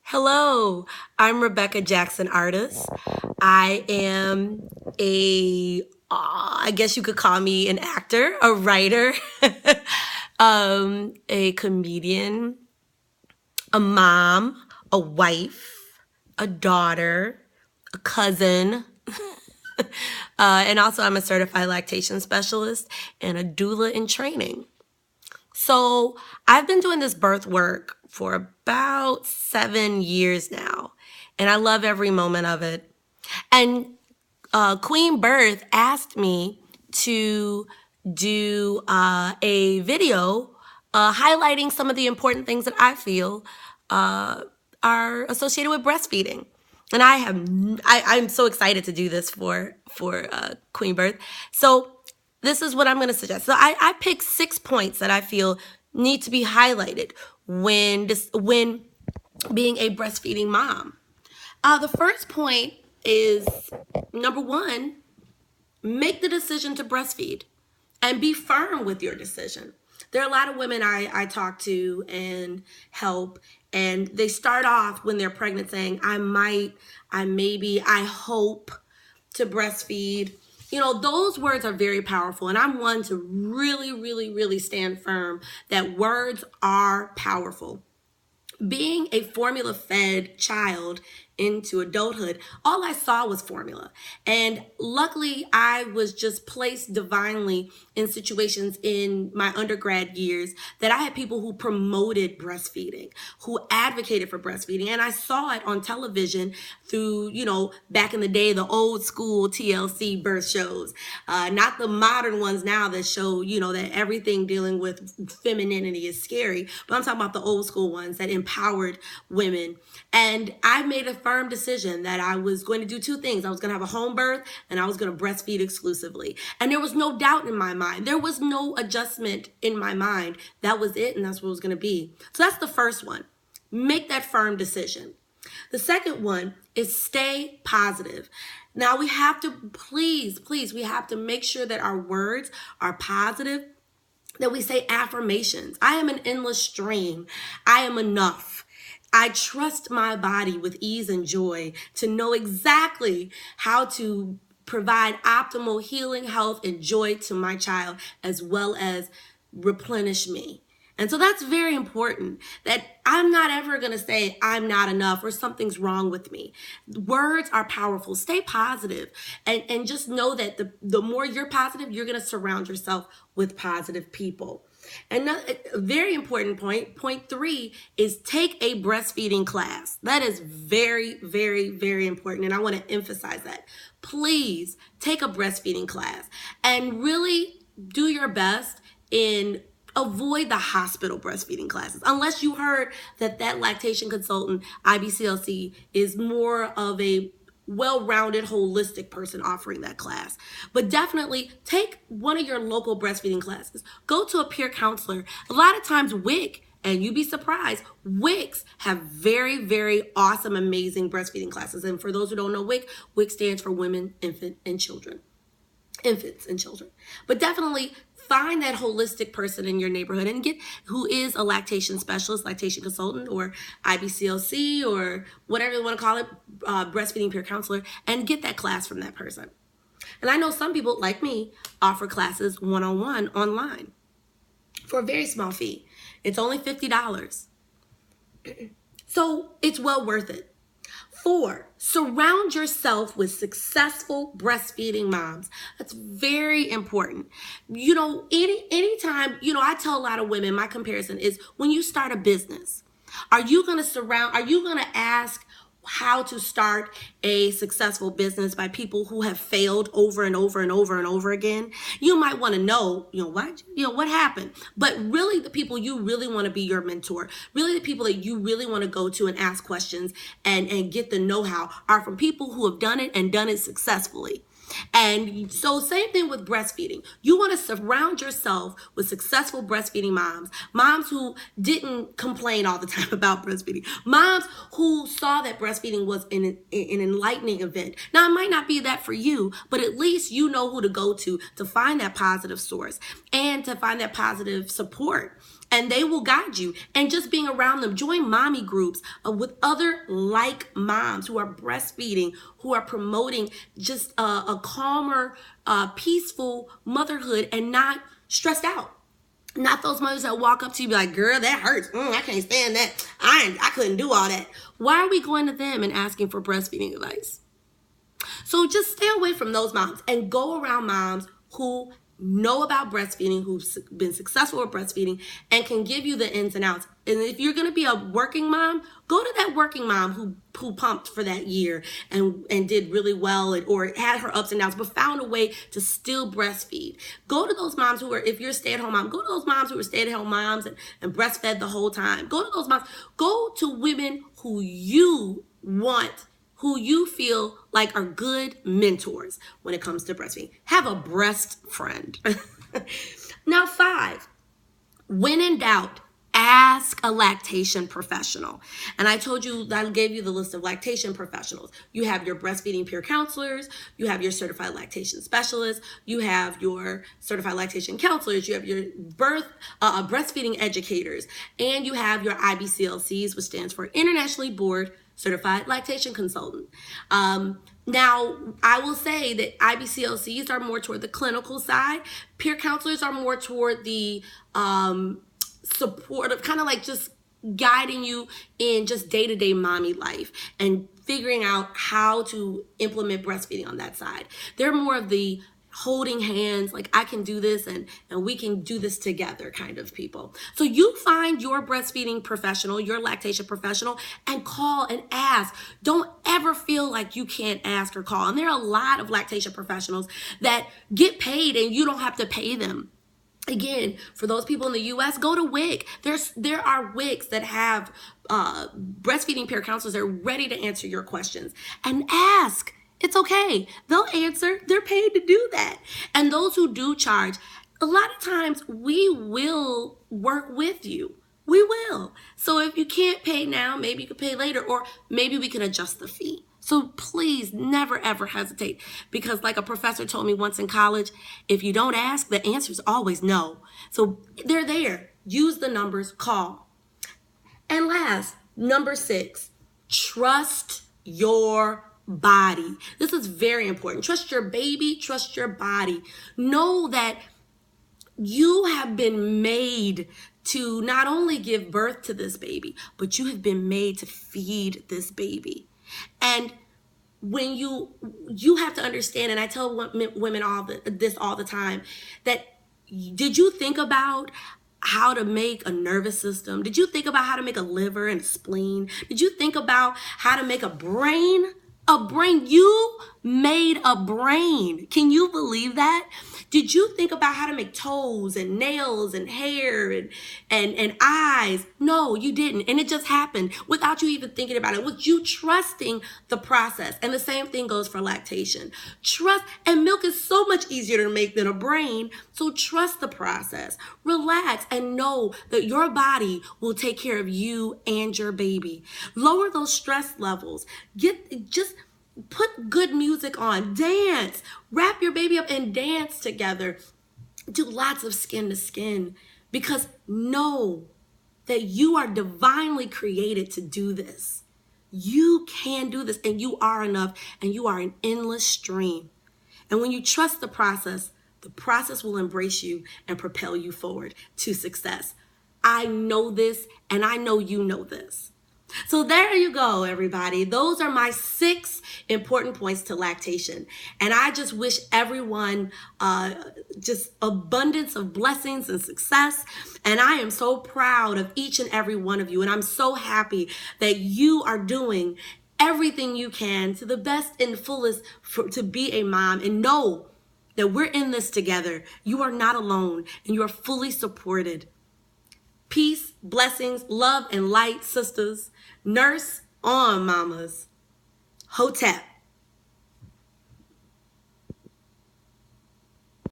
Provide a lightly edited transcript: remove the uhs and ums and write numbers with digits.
Hello, I'm Rebecca Jackson-Artis. I am I guess you could call me an actor, a writer, a comedian, a mom, a wife, a daughter, a cousin, and also I'm a certified lactation specialist and a doula in training. So I've been doing this birth work for about 7 years now, and I love every moment of it. And Queen Birth asked me to do a video highlighting some of the important things that I feel are associated with breastfeeding. And I'm so excited to do this for Queen Birth. So this is what I'm going to suggest. So I picked 6 points that I feel need to be highlighted when being a breastfeeding mom. The first point is number one, make the decision to breastfeed and be firm with your decision. There are a lot of women I talk to and help, and they start off when they're pregnant saying, I might, I maybe, I hope to breastfeed. You know, those words are very powerful, and I'm one to really, really, really stand firm that words are powerful. Being a formula fed child into adulthood, all I saw was formula. And luckily, I was just placed divinely in situations in my undergrad years that I had people who promoted breastfeeding, who advocated for breastfeeding. And I saw it on television through, back in the day, the old school TLC birth shows, not the modern ones now that show, that everything dealing with femininity is scary. But I'm talking about the old school ones that empowered women. And I made a firm decision that I was going to do two things. I was going to have a home birth and I was going to breastfeed exclusively. And there was no doubt in my mind. There was no adjustment in my mind. That was it, and that's what it was going to be. So that's the first one. Make that firm decision. The second one is stay positive. Now we have to, please, we have to make sure that our words are positive, that we say affirmations. I am an endless stream. I am enough. I trust my body with ease and joy to know exactly how to provide optimal healing, health, and joy to my child, as well as replenish me. And so that's very important, that I'm not ever going to say I'm not enough or something's wrong with me. Words are powerful. Stay positive and just know that the more you're positive, you're going to surround yourself with positive people. And a very important point 3 is take a breastfeeding class. That is very, very, very important. And I want to emphasize that. Please take a breastfeeding class and really do your best in avoid the hospital breastfeeding classes. Unless you heard that lactation consultant, IBCLC, is more of a well-rounded, holistic person offering that class. But definitely take one of your local breastfeeding classes. Go to a peer counselor. A lot of times WIC, and you'd be surprised, WICs have very, very awesome, amazing breastfeeding classes. And for those who don't know WIC stands for Women, Infants, and Children. But definitely find that holistic person in your neighborhood and get who is a lactation specialist, lactation consultant, or IBCLC, or whatever you want to call it, breastfeeding peer counselor, and get that class from that person. And I know some people, like me, offer classes one-on-one online for a very small fee. It's only $50. So it's well worth it. 4, surround yourself with successful breastfeeding moms. That's very important. Anytime, I tell a lot of women, my comparison is when you start a business, are you going to ask how to start a successful business by people who have failed over and over and over and over again? You might want to know, what happened. But really the people you really want to be your mentor, really the people that you really want to go to and ask questions and get the know-how are from people who have done it and done it successfully. And so same thing with breastfeeding. You want to surround yourself with successful breastfeeding moms who didn't complain all the time about breastfeeding, moms who saw that breastfeeding was an enlightening event. Now, it might not be that for you, but at least you know who to go to find that positive source and to find that positive support. and they will guide you. And just being around them, join mommy groups with other like moms who are breastfeeding, who are promoting just a calmer, peaceful motherhood and not stressed out. Not those mothers that walk up to you and be like, girl, that hurts. I can't stand that. I couldn't do all that. Why are we going to them and asking for breastfeeding advice? So just stay away from those moms and go around moms who know about breastfeeding, who've been successful with breastfeeding, and can give you the ins and outs. And if you're going to be a working mom, go to that working mom who pumped for that year and did really well, or had her ups and downs, but found a way to still breastfeed. Go to those moms who are, if you're a stay-at-home mom, go to those moms who are stay-at-home moms and breastfed the whole time. Go to those moms. Go to women who you want, who you feel like are good mentors when it comes to breastfeeding. Have a breast friend. Now, 5, when in doubt, ask a lactation professional. And I told you, I gave you the list of lactation professionals. You have your breastfeeding peer counselors, you have your certified lactation specialists, you have your certified lactation counselors, you have your breastfeeding educators, and you have your IBCLCs, which stands for Internationally Board Certified Lactation Consultant. Now, I will say that IBCLCs are more toward the clinical side. Peer counselors are more toward the supportive, kind of like just guiding you in just day-to-day mommy life and figuring out how to implement breastfeeding on that side. They're more of the holding hands, like I can do this and we can do this together kind of people. So you find your breastfeeding professional, your lactation professional, and call and ask. Don't ever feel like you can't ask or call. And there are a lot of lactation professionals that get paid and you don't have to pay them. Again, for those people in the U.S., go to WIC. There are WICs that have breastfeeding peer counselors that are ready to answer your questions. And ask. It's okay. They'll answer. They're paid to do that. And those who do charge, a lot of times we will work with you. We will. So if you can't pay now, maybe you can pay later, or maybe we can adjust the fee. So please never, ever hesitate, because like a professor told me once in college, if you don't ask, the answer is always no. So they're there. Use the numbers, call. And last, number 6, trust your body. This is very important. Trust your baby, trust your body. Know that you have been made to not only give birth to this baby, but you have been made to feed this baby. And when you have to understand, and I tell women this all the time, that did you think about how to make a nervous system? Did you think about how to make a liver and a spleen? Did you think about how to make a brain? A brain. You made a brain. Can you believe that? Did you think about how to make toes and nails and hair and eyes? No, you didn't. And it just happened without you even thinking about it, with you trusting the process. And the same thing goes for lactation. Trust, and milk is so much easier to make than a brain. So trust the process. Relax and know that your body will take care of you and your baby. Lower those stress levels. Just put good music on, dance, wrap your baby up and dance together. Do lots of skin to skin, because know that you are divinely created to do this. You can do this, and you are enough, and you are an endless stream. And when you trust the process will embrace you and propel you forward to success. I know this, and I know you know this. So there you go, everybody. Those are my 6 important points to lactation. And I just wish everyone just abundance of blessings and success. And I am so proud of each and every one of you. And I'm so happy that you are doing everything you can to the best and fullest to be a mom. And know that we're in this together. You are not alone, and you are fully supported. Peace, blessings, love, and light, sisters. Nurse on, mamas. Hotep.